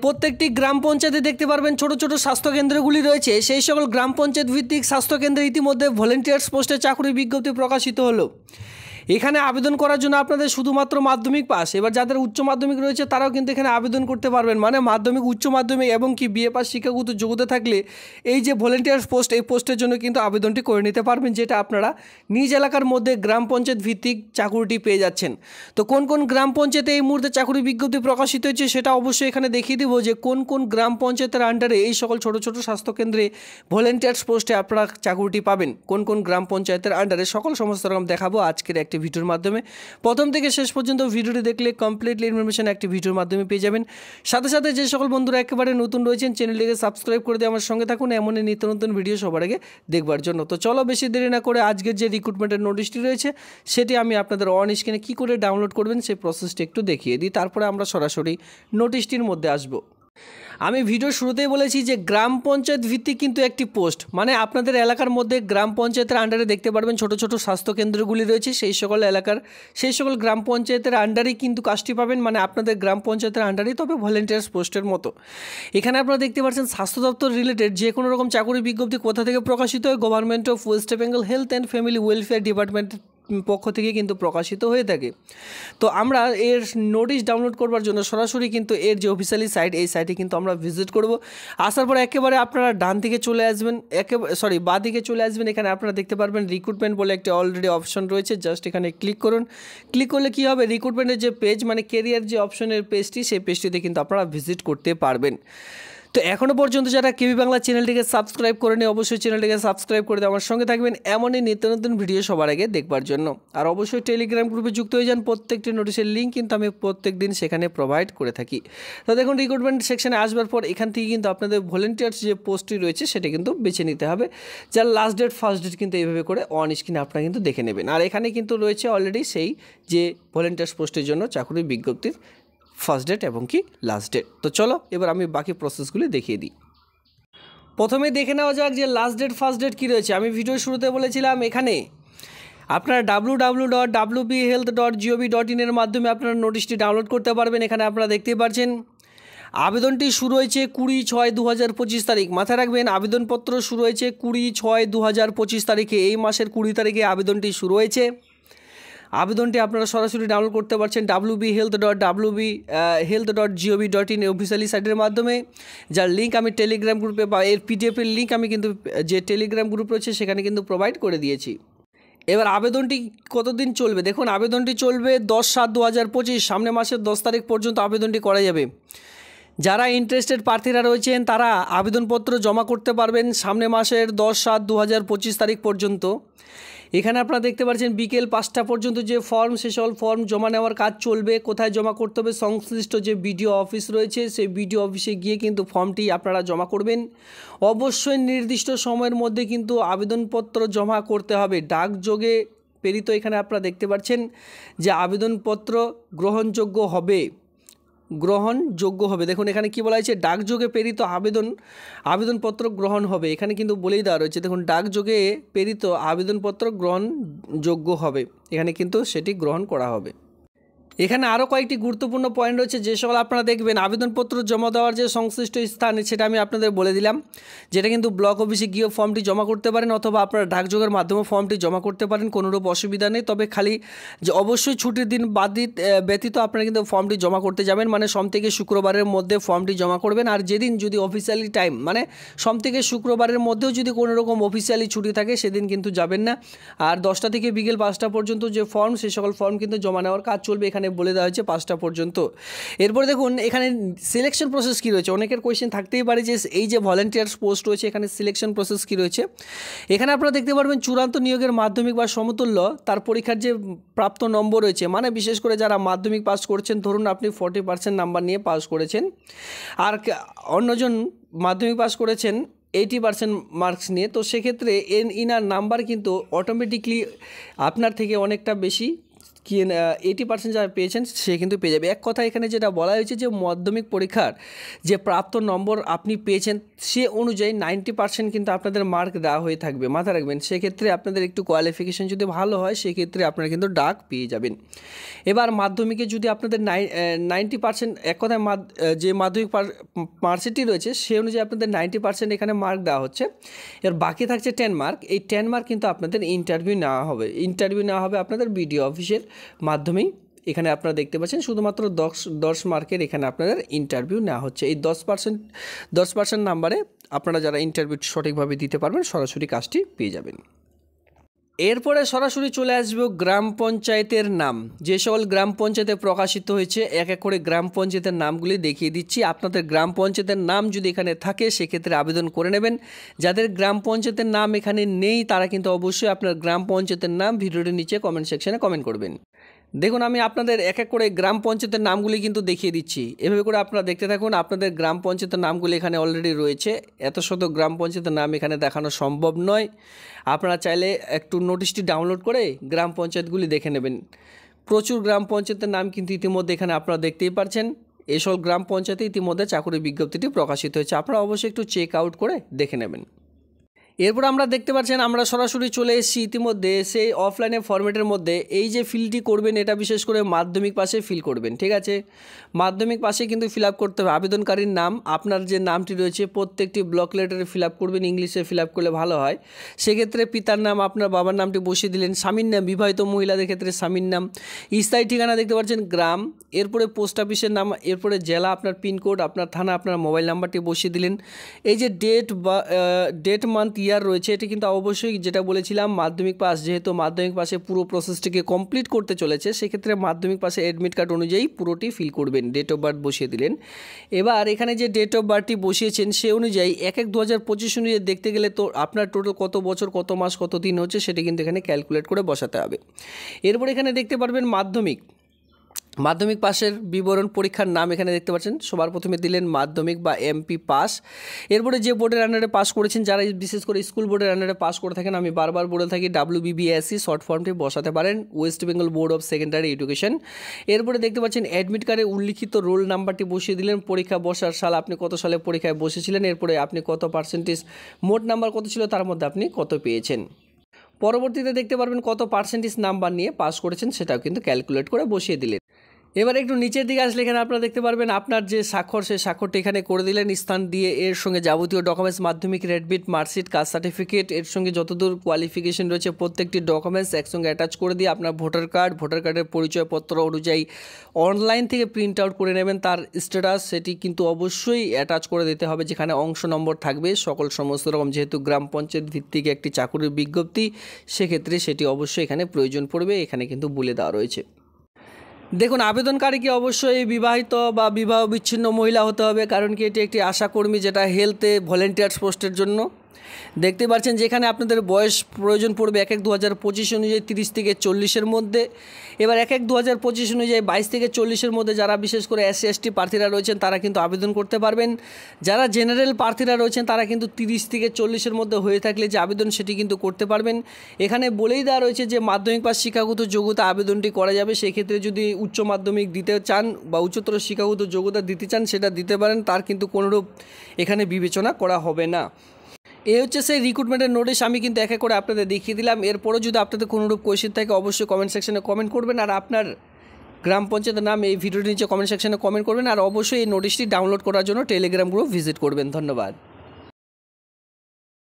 প্রত্যেকটি গ্রাম পঞ্চায়েতে দেখতে পারবেন ছোট ছোট স্বাস্থ্যকেন্দ্রগুলি রয়েছে। সেই সকল গ্রাম পঞ্চায়েত ভিত্তিক স্বাস্থ্যকেন্দ্রে ইতিমধ্যে ভলেন্টিয়ার্স পোস্টে চাকরি বিজ্ঞপ্তি প্রকাশিত হলো। এখানে আবেদন করার জন্য আপনাদের শুধুমাত্র মাধ্যমিক পাস, এবার যাদের উচ্চ মাধ্যমিক রয়েছে তারাও কিন্তু এখানে আবেদন করতে পারবেন। মানে মাধ্যমিক, উচ্চ মাধ্যমিক এবং কি বিএ পাস শিক্ষাগত যোগ্যতা থাকলে এই যে ভলেন্টিয়ার্স পোস্ট, এই পোস্টের জন্য কিন্তু আবেদনটি করে নিতে পারবেন, যেটা আপনারা নিজ এলাকার মধ্যে গ্রাম পঞ্চায়েত ভিত্তিক চাকরিটি পেয়ে যাচ্ছেন। তো কোন কোন গ্রাম পঞ্চায়েতে এই মুহূর্তে চাকরি বিজ্ঞপ্তি প্রকাশিত হয়েছে সেটা অবশ্যই এখানে দেখিয়ে দেবো, যে কোন কোন গ্রাম পঞ্চায়েতের আন্ডারে এই সকল ছোট ছোট স্বাস্থ্যকেন্দ্রে ভলেন্টিয়ার্স পোস্টে আপনারা চাকরিটি পাবেন। কোন কোন গ্রাম পঞ্চায়েতের আন্ডারে সমস্ত রকম দেখাবো আজকের একটি ভিডিওর মাধ্যমে। প্রথম থেকে শেষ পর্যন্ত ভিডিওটি দেখলে কমপ্লিটলি ইনফরমেশন একটি ভিডিওর মাধ্যমে পেয়ে যাবেন। সাথে সাথে যে সকল বন্ধুরা একেবারে নতুন রয়েছেন চ্যানেলটিকে সাবস্ক্রাইব করে দিয়ে আমার সঙ্গে থাকুন এমনই নিত্য নতুন ভিডিও সবার আগে দেখবার জন্য। তো চলো বেশি দেরি না করে আজকের যে রিক্রুটমেন্টের নোটিশটি রয়েছে সেটি আমি আপনাদের অন স্ক্রিনে কী করে ডাউনলোড করবেন সেই প্রসেসটি একটু দেখিয়ে দিই, তারপরে আমরা সরাসরি নোটিশটির মধ্যে আসবো। আমি ভিডিও শুরুতেই বলেছি যে গ্রাম পঞ্চায়েত ভিত্তিক কিন্তু একটি পোস্ট, মানে আপনাদের এলাকার মধ্যে গ্রাম পঞ্চায়েতের আন্ডারে দেখতে পারবেন ছোট ছোট স্বাস্থ্যকেন্দ্রগুলি রয়েছে, সেই সকল গ্রাম পঞ্চায়েতের আন্ডারেই কিন্তু কাজটি পাবেন, মানে আপনাদের গ্রাম পঞ্চায়েতের আন্ডারেই, তবে ভলেন্টিয়ার্স পোস্টের মতো। এখানে আপনারা দেখতে পাচ্ছেন স্বাস্থ্য দপ্তর রিলেটেড যে কোনো রকম চাকরি বিজ্ঞপ্তি কোথা থেকে প্রকাশিত হয়, government of West Bengal health and family welfare department পক্ষ থেকে কিন্তু প্রকাশিত হয়ে থাকে। তো আমরা এর নোটিশ ডাউনলোড করবার জন্য সরাসরি কিন্তু এর যে অফিসিয়ালি সাইট, এই সাইটে কিন্তু আমরা ভিজিট করব। আসার পর একেবারে আপনারা ডান দিকে চলে আসবেন, বাঁ দিকে চলে আসবেন। এখানে আপনারা দেখতে পারবেন রিক্রুটমেন্ট বলে একটি অলরেডি অপশন রয়েছে, জাস্ট এখানে ক্লিক করুন। ক্লিক করলে কী হবে, রিক্রুটমেন্টের যে পেজ, মানে কেরিয়ার যে অপশনের পেজটি, সেই পেজটিতে কিন্তু আপনারা ভিজিট করতে পারবেন। তো এখনও পর্যন্ত যারা কেবি বাংলা চ্যানেলটিকে সাবস্ক্রাইব করেনি অবশ্যই চ্যানেলটিকে সাবস্ক্রাইব করে দিয়ে আমার সঙ্গে থাকবেন এমনই নিত্য নতুন ভিডিও সবার আগে দেখবার জন্য। আর অবশ্যই টেলিগ্রাম গ্রুপে যুক্ত হয়ে যান, প্রত্যেকটি নোটিশের লিঙ্ক কিন্তু আমি প্রত্যেক দিন সেখানে প্রোভাইড করে থাকি। তো দেখুন রিক্রুটমেন্ট সেকশনে আসবার পর এখান থেকে কিন্তু আপনাদের ভলেন্টিয়ার্স যে পোস্টটি রয়েছে সেটা কিন্তু বেছে নিতে হবে, যার লাস্ট ডেট ফার্স্ট ডেট কিন্তু এইভাবে করে অন স্ক্রিনে আপনারা কিন্তু দেখে নেবেন। আর এখানে কিন্তু রয়েছে অলরেডি সেই যে ভলেন্টিয়ার্স পোস্টের জন্য চাকরি বিজ্ঞপ্তির ফার্স্ট ডেট এবং কি লাস্ট ডেট। তো চলো এবার আমি বাকি প্রসেসগুলি দেখিয়ে দিই। প্রথমে দেখে নেওয়া যাক যে লাস্ট ডেট ফার্স্ট ডেট কী রয়েছে। আমি ভিডিও শুরুতে বলেছিলাম এখানে আপনারা www.wbhealth.gov.in এর মাধ্যমে আপনারা নোটিশটি ডাউনলোড করতে পারবেন। এখানে আপনারা দেখতেই পাচ্ছেন আবেদনটি শুরু হয়েছে 20/6/2025 তারিখ। মাথায় রাখবেন আবেদনপত্র শুরু হয়েছে 20/6/2025 তারিখে, এই মাসের 20 তারিখে আবেদনটি শুরু হয়েছে। আবেদনটি আপনারা সরাসরি ডাউনলোড করতে পারছেন wbhealth.gov.in অফিসিয়ালি সাইটের মাধ্যমে, যার লিঙ্ক আমি টেলিগ্রাম গ্রুপে বা এর পিডিএফের লিঙ্ক আমি কিন্তু যে টেলিগ্রাম গ্রুপ রয়েছে সেখানে কিন্তু প্রোভাইড করে দিয়েছি। এবার আবেদনটি কতদিন চলবে দেখুন, আবেদনটি চলবে 10/7/2025, সামনে মাসের 10 তারিখ পর্যন্ত আবেদনটি করা যাবে। যারা ইন্টারেস্টেড প্রার্থীরা রয়েছেন তারা আবেদনপত্র জমা করতে পারবেন সামনে মাসের 10/7/2025 তারিখ পর্যন্ত। এখানে আপনারা দেখতে পাচ্ছেন বিকেল 5টা পর্যন্ত যে ফর্ম, সে সকল ফর্ম জমা নেওয়ার কাজ চলবে। কোথায় জমা করতে হবে, সংশ্লিষ্ট যে বিডিও অফিস রয়েছে সেই বিডিও অফিসে গিয়ে কিন্তু ফর্মটি আপনারা জমা করবেন। অবশ্যই নির্দিষ্ট সময়ের মধ্যে কিন্তু আবেদনপত্র জমা করতে হবে। ডাকযোগে প্রেরিত এখানে আপনারা দেখতে পাচ্ছেন যে আবেদনপত্র গ্রহণযোগ্য হবে। দেখুন এখানে কি বলা হয়েছে, ডাকযোগে প্রেরিত আবেদনপত্র গ্রহণ হবে। এখানে কিন্তু বলেই দেওয়া রয়েছে, দেখুন ডাকযোগে প্রেরিত আবেদনপত্র গ্রহণযোগ্য হবে, এখানে কিন্তু সেটি গ্রহণ করা হবে। এখানে আরও কয়েকটি গুরুত্বপূর্ণ পয়েন্ট রয়েছে, যে সকল আপনারা দেখবেন আবেদনপত্র জমা দেওয়ার যে সংশ্লিষ্ট স্থান সেটা আমি আপনাদের বলে দিলাম, যেটা কিন্তু ব্লক অফিসে গিয়ে ফর্মটি জমা করতে পারেন অথবা আপনারা ডাকযোগের মাধ্যমে ফর্মটি জমা করতে পারেন, কোনোরূপ অসুবিধা নেই। তবে খালি যে অবশ্যই ছুটির দিন ব্যতীত আপনারা কিন্তু ফর্মটি জমা করতে যাবেন, মানে সোম থেকে শুক্রবারের মধ্যে ফর্মটি জমা করবেন। আর যেদিন যদি অফিসিয়ালি টাইম, মানে সোম থেকে শুক্রবারের মধ্যেও যদি কোনো রকম অফিসিয়ালি ছুটি থাকে সেদিন কিন্তু যাবেন না। আর 10টা থেকে বিকেল 5টা পর্যন্ত যে ফর্ম, সেই সকল ফর্ম কিন্তু জমা নেওয়ার কাজ চলবে, এখানে বলে দেওয়া হয়েছে 5টা পর্যন্ত। এরপর দেখুন এখানে সিলেকশন প্রসেস কী রয়েছে। অনেকের কোয়েশ্চেন থাকতেই পারে যে এই যে ভলেন্টিয়ার্স পোস্ট রয়েছে এখানে সিলেকশন প্রসেস কী রয়েছে। এখানে আপনারা দেখতে পারবেন চূড়ান্ত নিয়োগের মাধ্যমিক বা সমতুল্য তার পরীক্ষার যে প্রাপ্ত নম্বর রয়েছে, মানে বিশেষ করে যারা মাধ্যমিক পাস করছেন, ধরুন আপনি 40% নাম্বার নিয়ে পাস করেছেন, আর অন্যজন মাধ্যমিক পাস করেছেন 80% মার্কস নিয়ে, তো সেক্ষেত্রে ইনার নাম্বার কিন্তু অটোমেটিকলি আপনার থেকে অনেকটা বেশি কি 80% যারা পেয়েছেন সে কিন্তু পেয়ে যাবে। এক কথা এখানে যেটা বলা হয়েছে যে মাধ্যমিক পরীক্ষার যে প্রাপ্ত নম্বর আপনি পেয়েছেন সে অনুযায়ী 90% কিন্তু আপনাদের মার্ক দেওয়া হয়ে থাকবে, মাথায় রাখবেন। সেক্ষেত্রে আপনাদের একটু কোয়ালিফিকেশন যদি ভালো হয় সেক্ষেত্রে আপনারা কিন্তু ডাক পেয়ে যাবেন। এবার মাধ্যমিকে যদি আপনাদের 90% এক কথায় যে মাধ্যমিক মার্কশিটটি রয়েছে সে অনুযায়ী আপনাদের 90% এখানে মার্ক দেওয়া হচ্ছে। এর বাকি থাকছে 10 মার্ক। এই 10 মার্ক কিন্তু আপনাদের ইন্টারভিউ নেওয়া হবে আপনাদের বিডিও অফিসের মাধ্যমেই। এখানে আপনারা দেখতে পাচ্ছেন শুধুমাত্র 10 মার্কের এখানে আপনাদের ইন্টারভিউ নেওয়া হচ্ছে। এই 10% নাম্বারে আপনারা যারা ইন্টারভিউ সঠিকভাবে দিতে পারবেন সরাসরি কাজটি পেয়ে যাবেন। এরপরে সরাসরি চলে আসবো গ্রাম পঞ্চায়েতের নাম। যে সকল গ্রাম পঞ্চায়েতে প্রকাশিত হয়েছে এক এক করে গ্রাম পঞ্চায়েতের নামগুলি দেখিয়ে দিচ্ছি। আপনাদের গ্রাম পঞ্চায়েতের নাম যদি এখানে থাকে সেক্ষেত্রে আবেদন করে নেবেন। যাদের গ্রাম পঞ্চায়েতের নাম এখানে নেই তারা কিন্তু অবশ্যই আপনার গ্রাম পঞ্চায়েতের নাম ভিডিওটির নিচে কমেন্ট সেকশনে কমেন্ট করবেন। দেখুন আমি আপনাদের এক এক করে গ্রাম পঞ্চায়েতের নামগুলি কিন্তু দেখিয়ে দিচ্ছি, এভাবে করে আপনারা দেখতে থাকুন। আপনাদের গ্রাম পঞ্চায়েতের নামগুলি এখানে অলরেডি রয়েছে। এত শত গ্রাম পঞ্চায়েতের নাম এখানে দেখানো সম্ভব নয়। আপনারা চাইলে একটু নোটিশটি ডাউনলোড করে গ্রাম পঞ্চায়েতগুলি দেখে নেবেন। প্রচুর গ্রাম পঞ্চায়েতের নাম কিন্তু ইতিমধ্যে এখানে আপনারা দেখতেই পাচ্ছেন। এসব গ্রাম পঞ্চায়েতে ইতিমধ্যে চাকরির বিজ্ঞপ্তিটি প্রকাশিত হয়েছে, আপনারা অবশ্যই একটু চেক আউট করে দেখে নেবেন। এরপর আমরা দেখতে পাচ্ছেন আমরা সরাসরি চলে এসেছি ইতিমধ্যে সেই অফলাইনে ফরম্যাটের মধ্যে। এই যে ফিলটি করবেন এটা বিশেষ করে মাধ্যমিক পাশে ফিল করবেন, ঠিক আছে। মাধ্যমিক পাশে কিন্তু ফিল আপ করতে হবে আবেদনকারীর নাম, আপনার যে নামটি রয়েছে প্রত্যেকটি ব্লক লেটারে ফিল আপ করবেন, ইংলিশে ফিল আপ করলে ভালো হয়। সেক্ষেত্রে পিতার নাম আপনার বাবার নামটি বসিয়ে দিলেন, স্বামীর নাম বিবাহিত মহিলাদের ক্ষেত্রে স্বামীর নাম, স্থায়ী ঠিকানা দেখতে পাচ্ছেন গ্রাম, এরপরে পোস্ট অফিসের নাম, এরপরে জেলা, আপনার পিনকোড, আপনার থানা, আপনার মোবাইল নাম্বারটি বসিয়ে দিলেন। এই যে ডেট মান্থ ইয়ার রয়েছে এটি কিন্তু অবশ্যই যেটা বলেছিলাম মাধ্যমিক পাস, যেহেতু মাধ্যমিক পাশে পুরো প্রসেসটিকে কমপ্লিট করতে চলেছে সেক্ষেত্রে মাধ্যমিক পাশে অ্যাডমিট কার্ড অনুযায়ী পুরোটি ফিল করবেন। ডেট অফ বার্থ বসিয়ে দিলেন। এবার এখানে যে ডেট অফ বার্থটি বসিয়েছেন সে অনুযায়ী 1/1/2025 অনুযায়ী দেখতে গেলে তো আপনার টোটাল কত বছর কত মাস কত দিন হচ্ছে সেটা কিন্তু এখানে ক্যালকুলেট করে বসাতে হবে। এরপর এখানে দেখতে পারবেন মাধ্যমিক পাশের বিবরণ, পরীক্ষার নাম এখানে দেখতে পাচ্ছেন। সবার প্রথমে দিলেন মাধ্যমিক বা এমপি পাস। এরপরে যে বোর্ডের আন্ডারে পাস করেছেন, যারা বিশেষ করে স্কুল বোর্ডের আন্ডারে পাস করে থাকেন, আমি বারবার বলে থাকি WBBSC শর্ট ফর্মটি বসাতে পারেন, West Bengal board of secondary education. এরপরে দেখতে পাচ্ছেন অ্যাডমিট কার্ডে উল্লিখিত রোল নাম্বারটি বসিয়ে দিলেন, পরীক্ষা বসার সাল, আপনি কত সালে পরীক্ষায় বসেছিলেন, এরপরে আপনি কত পার্সেন্টেজ মোট নাম্বার কত ছিল তার মধ্যে আপনি কত পেয়েছেন। পরবর্তীতে দেখতে পারবেন কত পার্সেন্টেজ নাম্বার নিয়ে পাস করেছেন সেটাও কিন্তু ক্যালকুলেট করে বসিয়ে দিলেন। এবার একটু নিচের দিকে আসলে এখানে আপনারা দেখতে পারবেন আপনার যে স্বাক্ষর সেই স্বাক্ষরটি এখানে করে দিলেন, স্থান দিয়ে এর সঙ্গে যাবতীয় ডকুমেন্টস, মাধ্যমিক রেডবিট, মার্কশিট, কাস্ট সার্টিফিকেট, এর সঙ্গে যতদূর কোয়ালিফিকেশন রয়েছে প্রত্যেকটি ডকুমেন্টস একসঙ্গে অ্যাটাচ করে দিয়ে আপনার ভোটার কার্ডের পরিচয়পত্র অনুযায়ী অনলাইন থেকে প্রিন্ট আউট করে নেবেন। তার স্ট্যাটাস সেটি কিন্তু অবশ্যই অ্যাটাচ করে দিতে হবে, যেখানে অংশ নম্বর থাকবে সমস্ত রকম, যেহেতু গ্রাম পঞ্চায়েত ভিত্তিক একটি চাকরির বিজ্ঞপ্তি সেক্ষেত্রে সেটি অবশ্যই এখানে প্রয়োজন পড়বে, এখানে কিন্তু বলে দেওয়া রয়েছে। দেখুন আবেদনকারীকে অবশ্যই বিবাহিত বা বিবাহ বিচ্ছিন্ন মহিলা হতে হবে, কারণ কি এটি একটি আশাকর্মী যেটা হেলথে ভলেন্টিয়ার্স পোস্টের জন্য। দেখতে পাচ্ছেন যেখানে আপনাদের বয়স প্রয়োজন পড়বে 1/1/2025 অনুযায়ী 30 থেকে 40-এর মধ্যে। এবার 1/1/2025 অনুযায়ী 22 থেকে 40-এর মধ্যে যারা বিশেষ করে SC/ST প্রার্থীরা রয়েছেন তারা কিন্তু আবেদন করতে পারবেন। যারা জেনারেল প্রার্থীরা রয়েছেন তারা কিন্তু 30 থেকে 40-এর মধ্যে হয়ে থাকলে যে আবেদন সেটি কিন্তু করতে পারবেন। এখানে বলেই দেওয়া রয়েছে যে মাধ্যমিক পাস শিক্ষাগত যোগ্যতা আবেদনটি করা যাবে, সেক্ষেত্রে যদি উচ্চ মাধ্যমিক দিতে চান বা উচ্চতর শিক্ষাগত যোগ্যতা দিতে চান সেটা দিতে পারেন, তার কিন্তু কোনোরূপ এখানে বিবেচনা করা হবে না। এই হচ্ছে সেই রিক্রুটমেন্টের নোটিশ, আমি কিন্তু এক এক করে আপনাদের দেখিয়ে দিলাম। এরপরও যদি আপনাদের কোনোরূপ কোয়েশ্চেন থাকে অবশ্যই কমেন্ট সেকশনে কমেন্ট করবেন, আর আপনার গ্রাম পঞ্চায়েতের নাম এই ভিডিওটির নিচে কমেন্ট সেকশনে কমেন্ট করবেন, আর অবশ্যই এই নোটিশটি ডাউনলোড করার জন্য টেলিগ্রাম গ্রুপ ভিজিট করবেন। ধন্যবাদ।